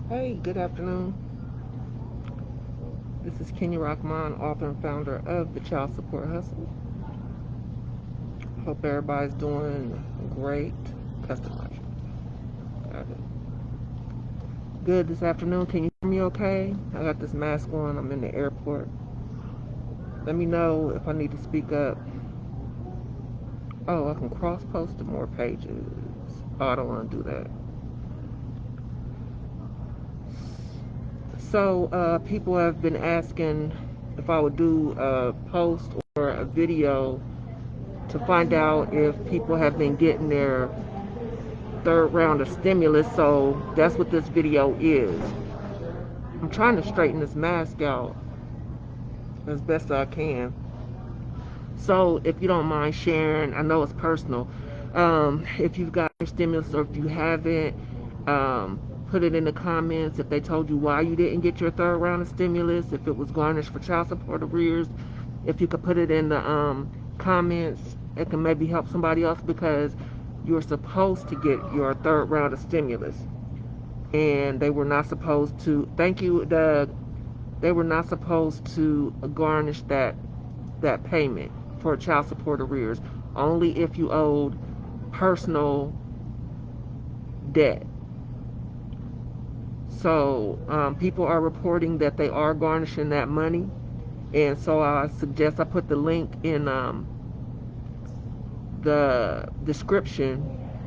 Hey, good afternoon. This is Kenya Rahman, author and founder of the Child Support Hustle. Hope everybody's doing great. Customize. Got it. Good this afternoon. Can you hear me okay? I got this mask on. I'm in the airport. Let me know if I need to speak up. Oh, I can cross post to more pages. Oh, I don't want to do that. So, people have been asking if I would do a post or a video to find out if people have been getting their third round of stimulus. So that's what this video is. I'm trying to straighten this mask out as best I can. So if you don't mind sharing, I know it's personal. If you've got your stimulus or if you haven't, put it in the comments if they told you why you didn't get your third round of stimulus, if it was garnished for child support arrears. If you could put it in the comments, it can maybe help somebody else because you're supposed to get your third round of stimulus. And they were not supposed to, thank you, Doug, they were not supposed to garnish that payment for child support arrears, only if you owed personal debt. So people are reporting that they are garnishing that money, and so I suggest I put the link in the description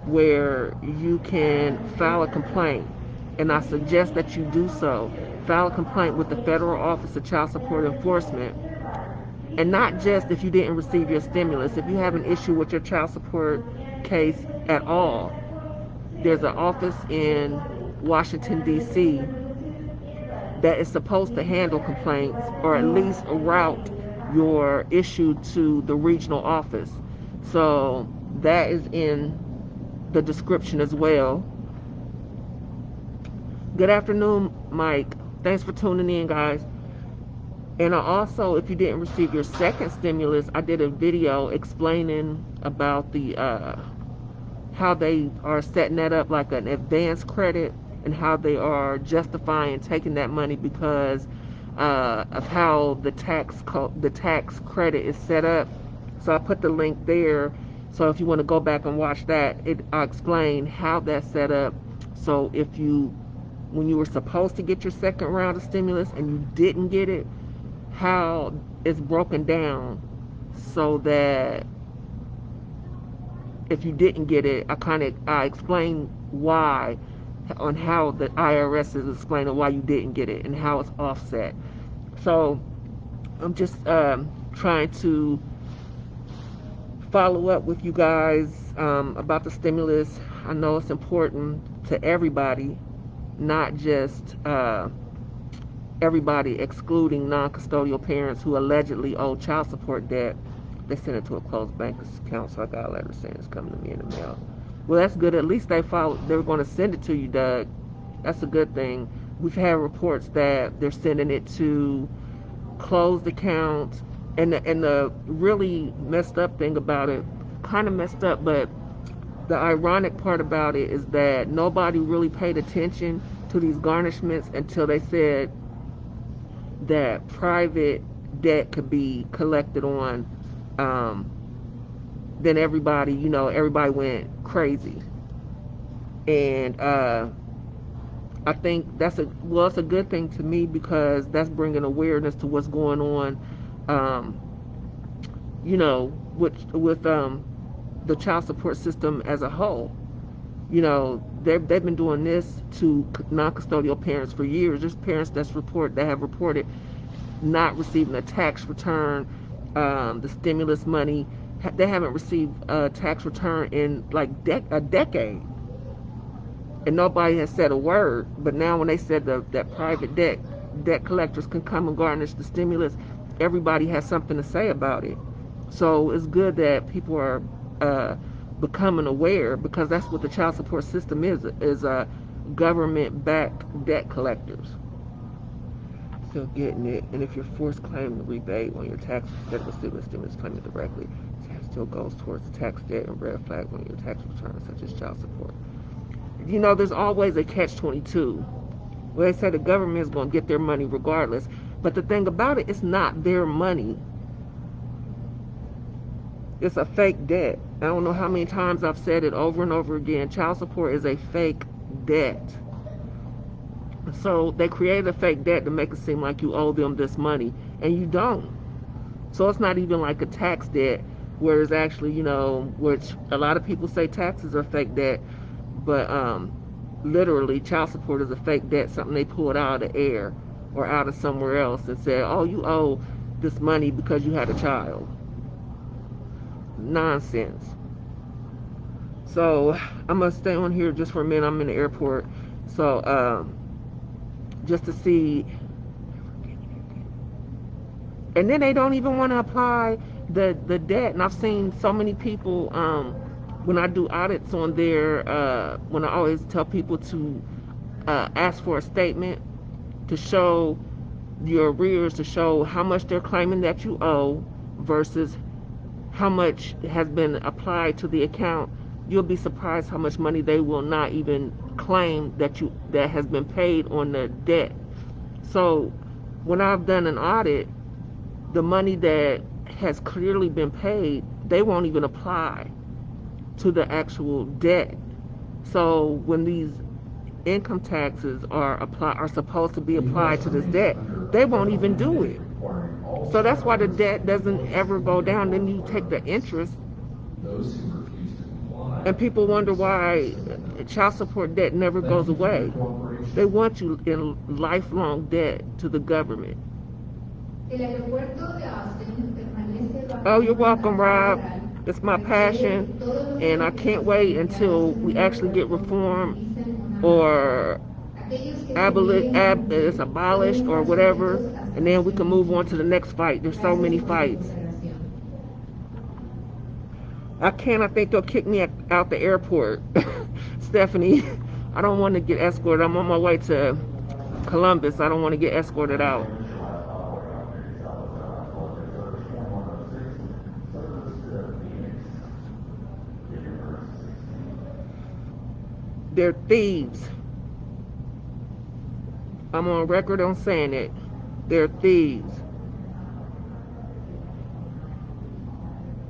where you can file a complaint, and I suggest that you do so. File a complaint with the Federal Office of Child Support Enforcement, and not just if you didn't receive your stimulus. If you have an issue with your child support case at all, there's an office in Washington, D.C. that is supposed to handle complaints or at least route your issue to the regional office. So that is in the description as well. Good afternoon, Mike. Thanks for tuning in, guys. And I also, if you didn't receive your second stimulus, I did a video explaining about the how they are setting that up like an advance credit and how they are justifying taking that money because of how the tax credit is set up. So I put the link there. So if you want to go back and watch that, I explain how that's set up. So if you, when you were supposed to get your second round of stimulus and you didn't get it, how it's broken down so that if you didn't get it, I explain why on how the IRS is explaining why you didn't get it and how it's offset. So I'm just trying to follow up with you guys about the stimulus. I know it's important to everybody, not just everybody excluding non-custodial parents who allegedly owe child support debt. They sent it to a closed bank account, so I got a letter saying it's coming to me in the mail. Well, that's good. At least they were going to send it to you, Doug. That's a good thing. We've had reports that they're sending it to closed accounts, and the really messed up thing about it, kind of messed up, but the ironic part about it is that nobody really paid attention to these garnishments until they said that private debt could be collected on. Um, then everybody went crazy, and I think it's a good thing to me because that's bringing awareness to what's going on, um, with the child support system as a whole. They've been doing this to non-custodial parents for years. There's parents that have reported not receiving a tax return, the stimulus money. They haven't received a tax return in like a decade, and nobody has said a word. But now, when they said that private debt collectors can come and garnish the stimulus, everybody has something to say about it. So it's good that people are uh, becoming aware because that's what the child support system is government-backed debt collectors. Still getting it, and if you're forced claiming the rebate on your taxes instead of a stimulus claiming directly, tax still goes towards the tax debt and red flag on your tax returns, such as child support. There's always a catch-22. Well, they say the government is going to get their money regardless. But the thing about it, it's not their money. It's a fake debt. I don't know how many times I've said it over and over again. Child support is a fake debt. So they created a fake debt to make it seem like you owe them this money, and you don't. So it's not even like a tax debt, where it's actually, which a lot of people say taxes are fake debt, but literally child support is a fake debt, something they pulled out of the air or out of somewhere else and said, oh, you owe this money because you had a child. Nonsense. So I'm gonna stay on here just for a minute. I'm in the airport, so just to see. And then they don't even want to apply the debt. And I've seen so many people, when I do audits on there, when I always tell people to ask for a statement to show your arrears, to show how much they're claiming that you owe versus how much has been applied to the account. You'll be surprised how much money they will not even claim that has been paid on the debt. So when I've done an audit, the money that has clearly been paid, they won't even apply to the actual debt. So when these income taxes are supposed to be applied to this debt, they won't even do it. So that's why the debt doesn't ever go down. Then you take the interest, and people wonder why child support debt never goes away. They want you in lifelong debt to the government. Oh, you're welcome, Rob. It's my passion, and I can't wait until we actually get reform or it's abolished or whatever, and then we can move on to the next fight. There's so many fights. I can't. I think they'll kick me out the airport. Stephanie, I don't want to get escorted. I'm on my way to Columbus. I don't want to get escorted out. They're thieves. I'm on record on saying it. They're thieves.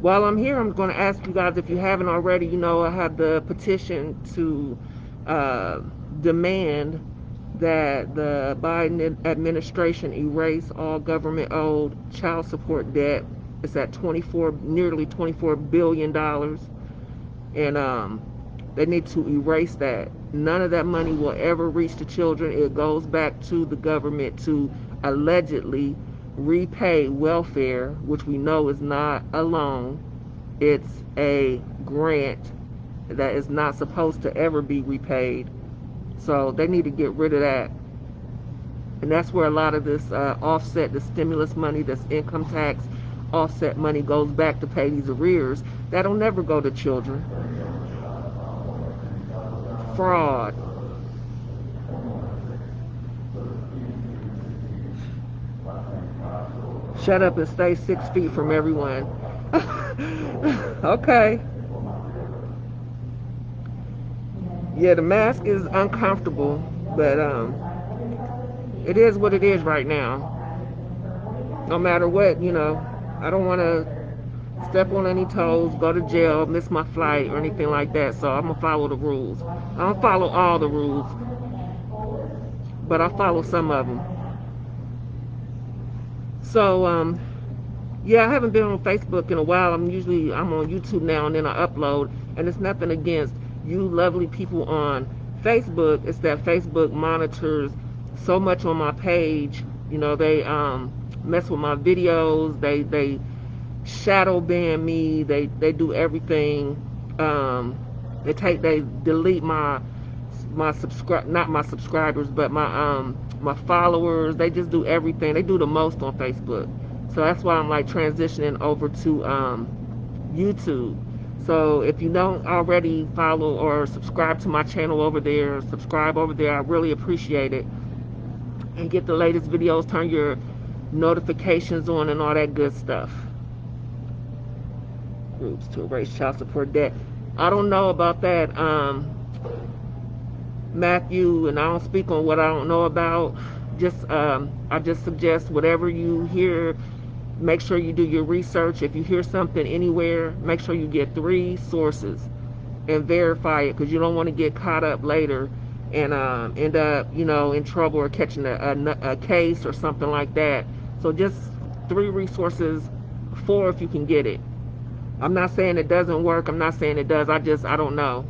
While I'm here, I'm going to ask you guys, if you haven't already, I have the petition to demand that the Biden administration erase all government-owed child support debt. It's at nearly $24 billion. And they need to erase that. None of that money will ever reach the children. It goes back to the government to allegedly repay welfare, which we know is not a loan. It's a grant that is not supposed to ever be repaid. So they need to get rid of that. And that's where a lot of this offset, the stimulus money, this income tax offset money goes back to pay these arrears. That'll never go to children. Fraud. Shut up and stay 6 feet from everyone. Okay. Yeah, the mask is uncomfortable, but it is what it is right now. No matter what, I don't want to step on any toes, go to jail, miss my flight, or anything like that. So I'm gonna follow the rules. I don't follow all the rules, but I follow some of them. So yeah, I haven't been on Facebook in a while. I'm on YouTube now, and then I upload. And it's nothing against you lovely people on Facebook. It's that Facebook monitors so much on my page. They mess with my videos. They shadow ban me. They do everything. They delete my not my subscribers, but my followers. They just do everything. They do the most on Facebook. So that's why I'm like transitioning over to YouTube. So if you don't already follow or subscribe to my channel over there, subscribe over there. I really appreciate it. And get the latest videos, turn your notifications on and all that good stuff. Groups to erase child support debt. I don't know about that. Matthew, and I don't speak on what I don't know about. Just I just suggest whatever you hear, make sure you do your research. If you hear something anywhere, make sure you get 3 sources and verify it, because you don't want to get caught up later and end up, in trouble or catching a case or something like that. So just 3 resources, 4 if you can get it. I'm not saying it doesn't work. I'm not saying it does. I don't know.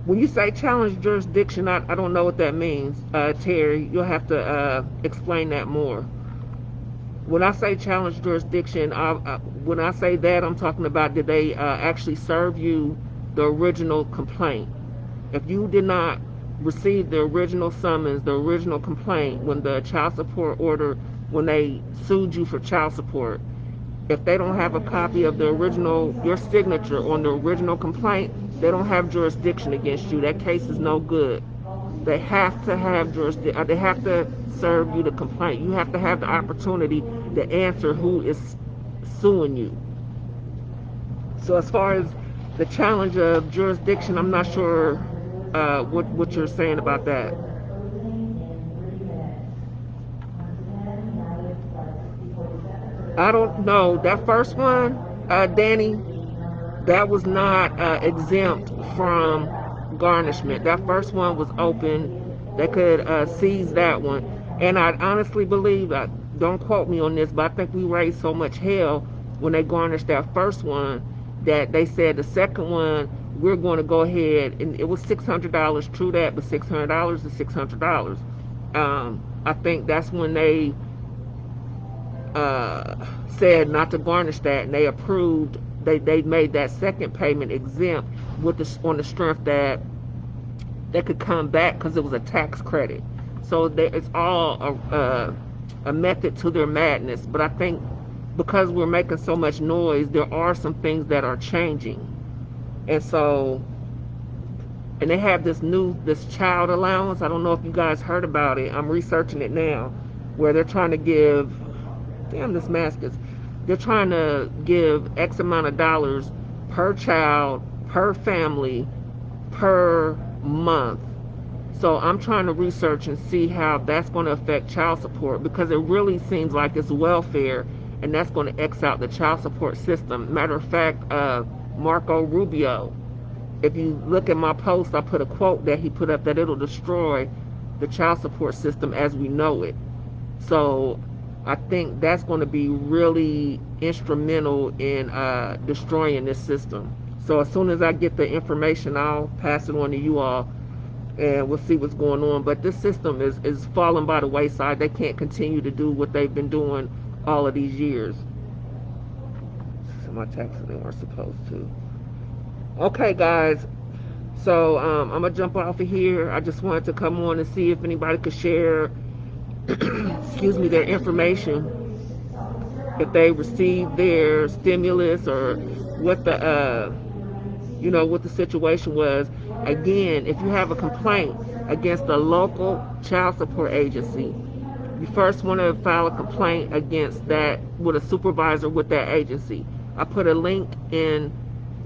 When you say challenge jurisdiction, I don't know what that means, Terry. You'll have to explain that more. When I say challenge jurisdiction, when I say that, I'm talking about, did they actually serve you the original complaint? If you did not receive the original summons, the original complaint, when the child support order, when they sued you for child support, if they don't have a copy of the original, your signature on the original complaint, they don't have jurisdiction against you. That case is no good. They have to have jurisdiction. They have to serve you the complaint. You have to have the opportunity to answer who is suing you. So as far as the challenge of jurisdiction, I'm not sure what you're saying about that. I don't know. That first one, Danny, that was not exempt from garnishment. That first one was open. They could seize that one. And I honestly believe, don't quote me on this, but I think we raised so much hell when they garnished that first one that they said the second one, we're going to go ahead, and it was $600. True that, but $600 is $600. I think that's when they said not to garnish that, and they approved. They made that second payment exempt on the strength that they could come back because it was a tax credit. So it's all a method to their madness. But I think because we're making so much noise, there are some things that are changing, and so. And they have this child allowance. I don't know if you guys heard about it. I'm researching it now, where they're trying to give. Damn, this mask is. They're trying to give X amount of dollars per child, per family, per month. So I'm trying to research and see how that's going to affect child support, because it really seems like it's welfare, and that's going to X out the child support system. Matter of fact, Marco Rubio, if you look at my post, I put a quote that he put up that it'll destroy the child support system as we know it. So I think that's going to be really instrumental in destroying this system. So as soon as I get the information, I'll pass it on to you all, and we'll see what's going on. But this system is falling by the wayside. They can't continue to do what they've been doing all of these years. So my taxes, they weren't supposed to. Okay, guys. So I'm gonna jump off of here. I just wanted to come on and see if anybody could share, excuse me, their information, if they received their stimulus, or what the what the situation was. Again, if you have a complaint against a local child support agency, you first want to file a complaint against that with a supervisor with that agency. I put a link in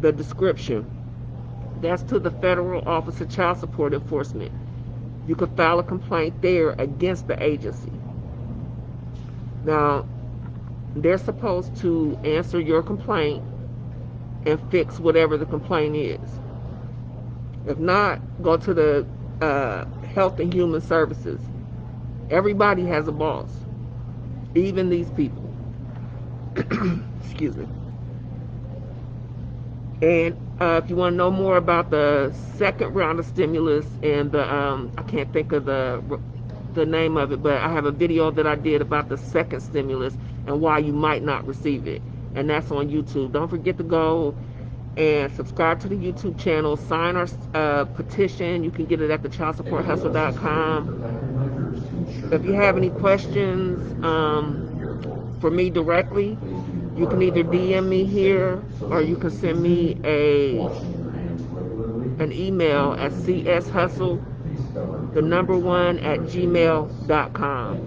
the description. That's to the Federal Office of Child Support Enforcement. You could file a complaint there against the agency. Now, they're supposed to answer your complaint and fix whatever the complaint is. If not, go to the Health and Human Services. Everybody has a boss, even these people. Excuse me. And if you want to know more about the second round of stimulus and the I can't think of the name of it, but I have a video that I did about the second stimulus and why you might not receive it, and that's on YouTube. Don't forget to go and subscribe to the YouTube channel. Sign our petition. You can get it at thechildsupporthustle.com. If you have any questions for me directly, you can either DM me here, or you can send me an email at cshustle1@gmail.com.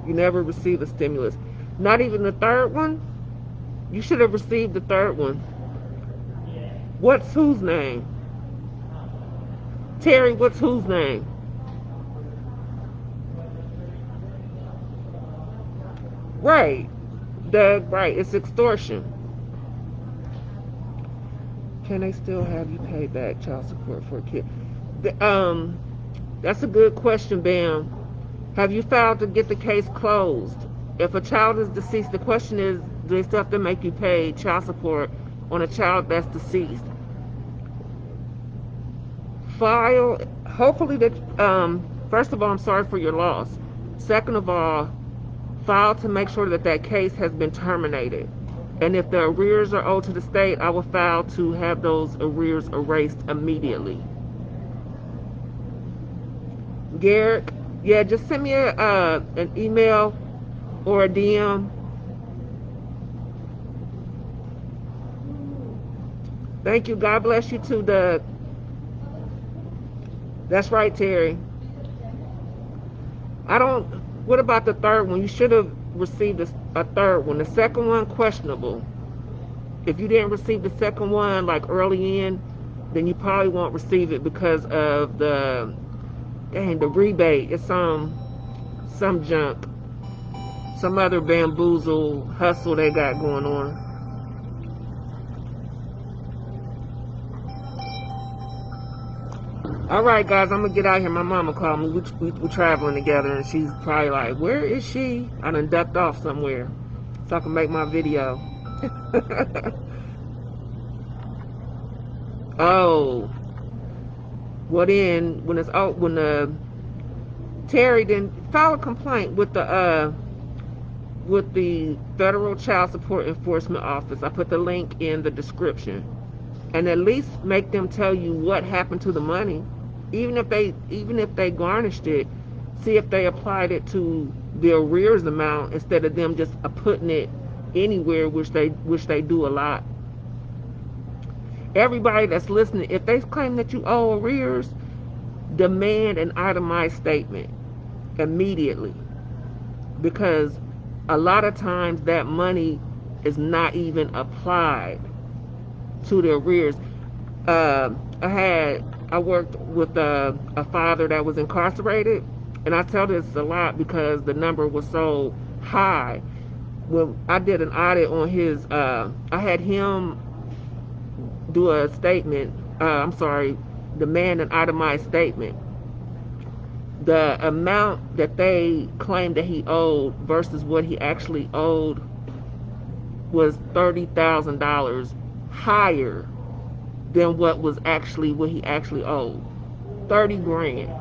You never receive a stimulus, not even the third one. You should have received the third one. What's whose name? Terry, what's whose name? Right. Right, it's extortion. Can they still have you pay back child support for a kid? That's a good question, Bam. Have you filed to get the case closed? If a child is deceased, the question is, do they still have to make you pay child support on a child that's deceased? File, hopefully that, first of all, I'm sorry for your loss. Second of all, file to make sure that that case has been terminated. And if the arrears are owed to the state, I will file to have those arrears erased immediately. Garrett, yeah, just send me an email or a DM. Thank you. God bless you too, Doug. That's right, Terry. What about the third one? You should have received a third one. The second one, questionable. If you didn't receive the second one like early in, then you probably won't receive it because of the rebate. It's some junk, some other bamboozle hustle they got going on. All right, guys, I'm gonna get out here. My mama called me. We're traveling together, and she's probably like, "Where is she?" I done ducked off somewhere so I can make my video. Oh, well then, when the Terry then file a complaint with the Federal Child Support Enforcement Office. I put the link in the description, and at least make them tell you what happened to the money. Even if they garnished it, see if they applied it to the arrears amount instead of them just putting it anywhere, which they do a lot. Everybody that's listening, if they claim that you owe arrears, demand an itemized statement immediately, because a lot of times that money is not even applied to the arrears. I worked with a father that was incarcerated, and I tell this a lot because the number was so high. When I did an audit on his, I had him do a statement, demand an itemized statement. The amount that they claimed that he owed versus what he actually owed was $30,000 higher than what he actually owed. 30 grand.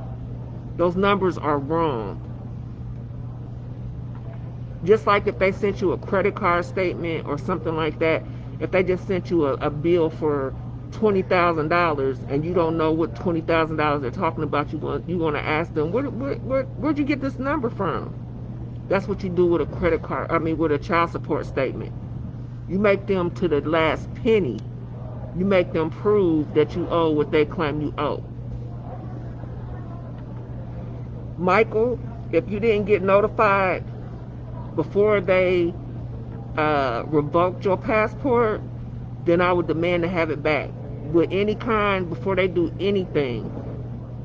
Those numbers are wrong. Just like if they sent you a credit card statement or something like that, if they just sent you a bill for $20,000 and you don't know what $20,000 they're talking about, you're going to ask them, where'd you get this number from? That's what you do with a credit card. With a child support statement. You make them to the last penny. You make them prove that you owe what they claim you owe. Michael, if you didn't get notified before they revoked your passport, then I would demand to have it back. With any kind, before they do anything,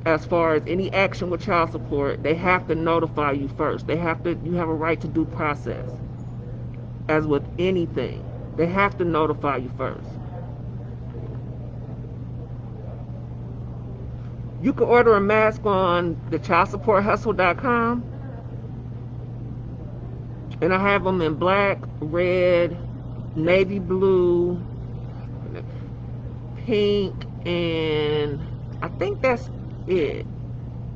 as far as any action with child support, they have to notify you first. You have a right to due process. As with anything, they have to notify you first. You can order a mask on the childsupporthustle.com, and I have them in black, red, navy blue, pink, and I think that's it.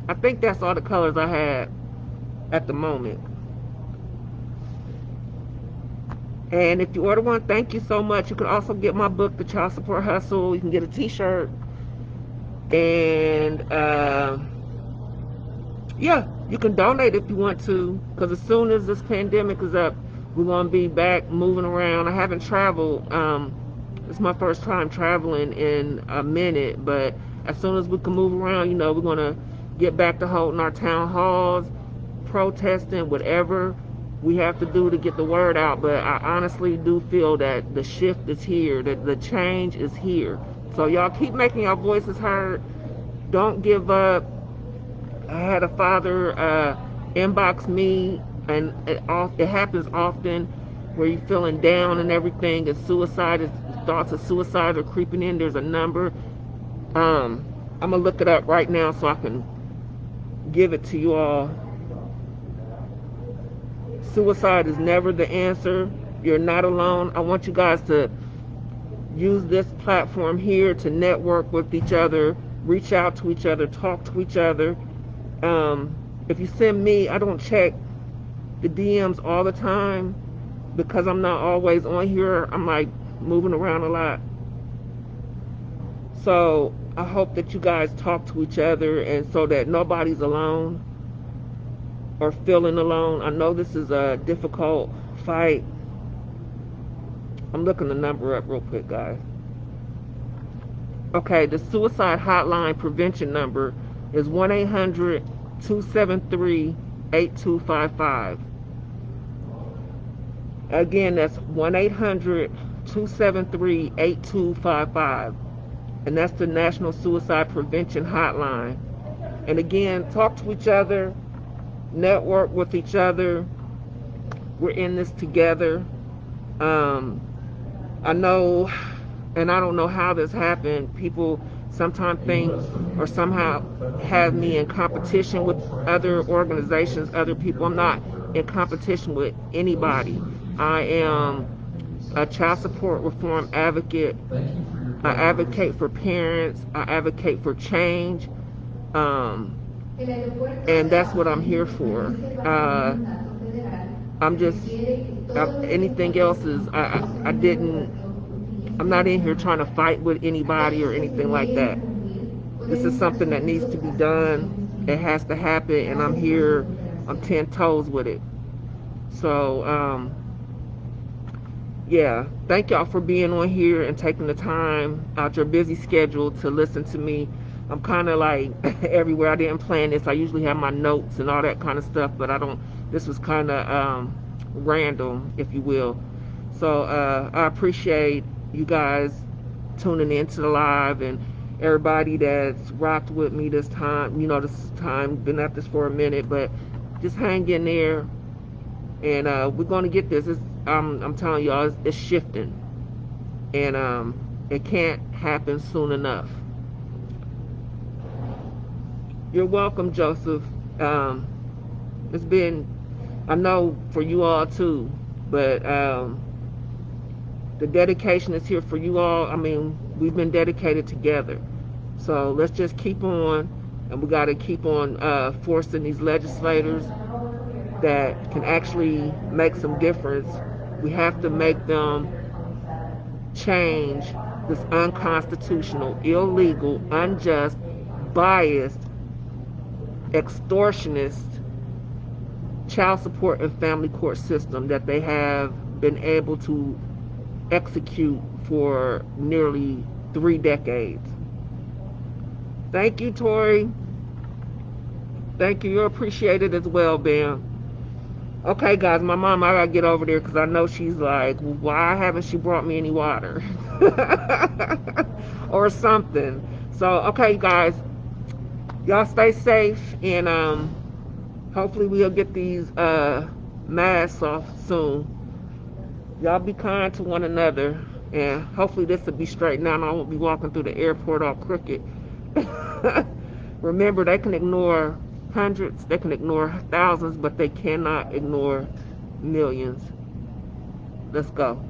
I think that's all the colors I have at the moment. And if you order one, thank you so much. You can also get my book, The Child Support Hustle. You can get a t-shirt. And yeah, you can donate if you want to, because as soon as this pandemic is up, we're going to be back moving around. I haven't traveled. It's my first time traveling in a minute, but as soon as we can move around, we're going to get back to holding our town halls, protesting, whatever we have to do to get the word out. But I honestly do feel that the shift is here, that the change is here. So y'all keep making your voices heard. Don't give up. I had a father inbox me, and it happens often, where you're feeling down and everything, and thoughts of suicide are creeping in. There's a number. I'm gonna look it up right now so I can give it to you all. Suicide is never the answer. You're not alone. I want you guys to use this platform here to network with each other, reach out to each other, talk to each other. If you send me, I don't check the DMs all the time because I'm not always on here. I'm like moving around a lot. So I hope that you guys talk to each other, and so that nobody's alone or feeling alone. I know this is a difficult fight. I'm looking the number up real quick, guys. Okay, the suicide hotline prevention number is 1-800-273-8255. Again, that's 1-800-273-8255. And that's the National Suicide Prevention Hotline. And again, talk to each other, network with each other. We're in this together. I know, and I don't know how this happened. People sometimes think or somehow have me in competition with other organizations, other people. I'm not in competition with anybody. I am a child support reform advocate. I advocate for parents. I advocate for change. And that's what I'm here for. I'm just, anything else is, I'm not in here trying to fight with anybody or anything like that. This is something that needs to be done. It has to happen, and I'm here. I'm 10 toes with it. So, yeah, thank y'all for being on here and taking the time out your busy schedule to listen to me. I'm kind of like everywhere. I didn't plan this. I usually have my notes and all that kind of stuff, but I don't. This was kind of random, if you will. So I appreciate you guys tuning into the live, and everybody that's rocked with me this time. You know, this time, been at this for a minute, but just hang in there, and we're going to get this. I'm telling y'all, it's shifting, and it can't happen soon enough. You're welcome, Joseph. It's been, I know for you all too, but the dedication is here for you all. I mean, we've been dedicated together. So let's just keep on, and we got to keep on forcing these legislators that can actually make some difference. We have to make them change this unconstitutional, illegal, unjust, biased, extortionist child support and family court system that they have been able to execute for nearly 3 decades. Thank you, Tori. Thank you. You're appreciated as well, Bam. Okay, guys, my mom, I gotta get over there because I know she's like, why haven't she brought me any water? Or something. So, okay, guys, y'all stay safe, and hopefully we'll get these masks off soon. Y'all be kind to one another, and hopefully this will be straightened out. I won't be walking through the airport all crooked. Remember, they can ignore hundreds, they can ignore thousands, but they cannot ignore millions. Let's go.